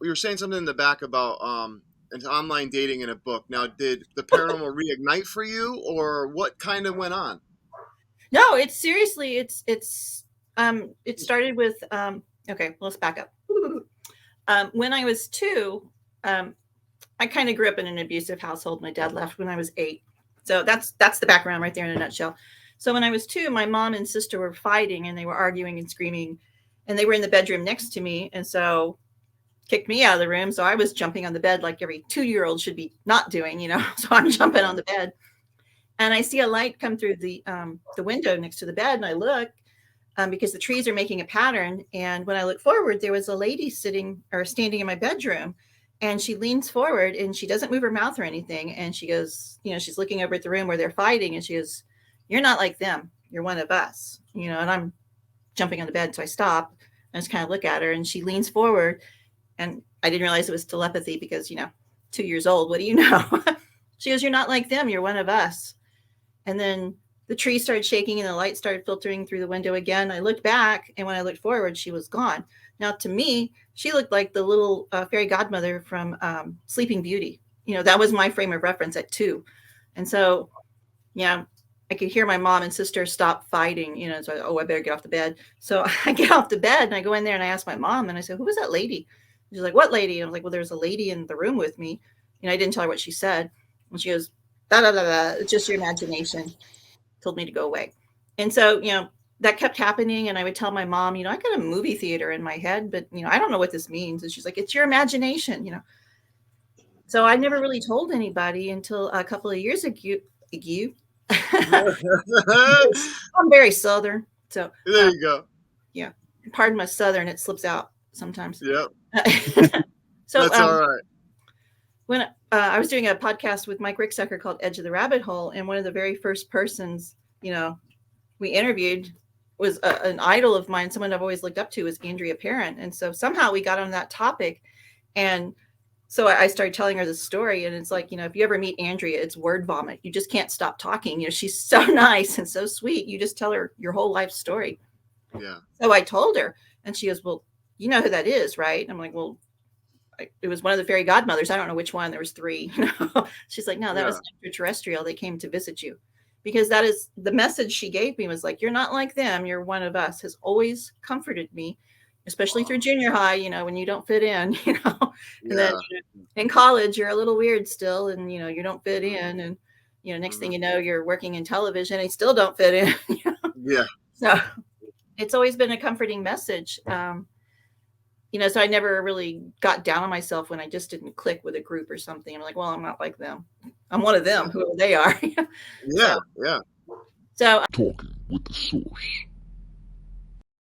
you were saying something in the back about an online dating in a book. Now, did the paranormal reignite for you, or what kind of went on? No, it's seriously, it started with, okay, let's back up. When I was 2, um, I kind of grew up in an abusive household. My dad left when I was 8. So that's the background right there in a nutshell. So when I was 2, my mom and sister were fighting and they were arguing and screaming, and they were in the bedroom next to me, and so kicked me out of the room. So I was jumping on the bed like every 2-year-old should be not doing, you know. So I'm jumping on the bed, and I see a light come through the window next to the bed, and I look, because the trees are making a pattern. And when I look forward, there was a lady sitting or standing in my bedroom, and she leans forward and she doesn't move her mouth or anything. And she goes, you know, she's looking over at the room where they're fighting, and she goes, "You're not like them. You're one of us," you know. And I'm jumping on the bed, so I stop and just kind of look at her, and she leans forward, and I didn't realize it was telepathy because, you know, 2 years old. What do you know? She goes, "You're not like them. You're one of us." And then the tree started shaking and the light started filtering through the window again. I looked back, and when I looked forward, she was gone. Now, to me, she looked like the little fairy godmother from Sleeping Beauty. You know, that was my frame of reference at 2. And so, yeah, I could hear my mom and sister stop fighting, you know, so, oh, I better get off the bed. So I get off the bed and I go in there and I ask my mom, and I said, "Who was that lady?" She's like, "What lady?" And I was like, "Well, there's a lady in the room with me." And I didn't tell her what she said. And she goes, "Da da da da, it's just your imagination." Told me to go away. And so, you know, that kept happening. And I would tell my mom, you know, "I got a movie theater in my head, but, you know, I don't know what this means." And she's like, "It's your imagination," you know. So I never really told anybody until a couple of years ago. I'm very Southern. So, There you go. yeah, pardon my Southern, it slips out sometimes. Yep, So, that's all right. when I was doing a podcast with Mike Ricksecker called Edge of the Rabbit Hole, and one of the very first persons, you know, we interviewed was an idol of mine, someone I've always looked up to, is Andrea Parron. And so somehow we got on that topic. And so I started telling her the story. And it's like, you know, if you ever meet Andrea, it's word vomit. You just can't stop talking. You know, she's so nice and so sweet. You just tell her your whole life story. Yeah. So I told her, and she goes, "Well, you know who that is, right?" And I'm like, "Well, it was one of the fairy godmothers. I don't know which one. There was 3." You know? She's like, "No, that was Yeah. an extraterrestrial. They came to visit you." Because that is the message she gave me, was like, "You're not like them. You're one of us," has always comforted me, especially through Wow. junior high, you know, when you don't fit in, you know, and then Yeah. you know, in college, you're a little weird still, and, you know, you don't fit in. And, you know, next thing Mhm. you know, you're working in television and you still don't fit in. You know? Yeah. So it's always been a comforting message. You know, so I never really got down on myself when I just didn't click with a group or something. I'm like, well, I'm not like them. I'm one of them, Yeah. whoever they are. so, Yeah. Yeah. so Talking with the source.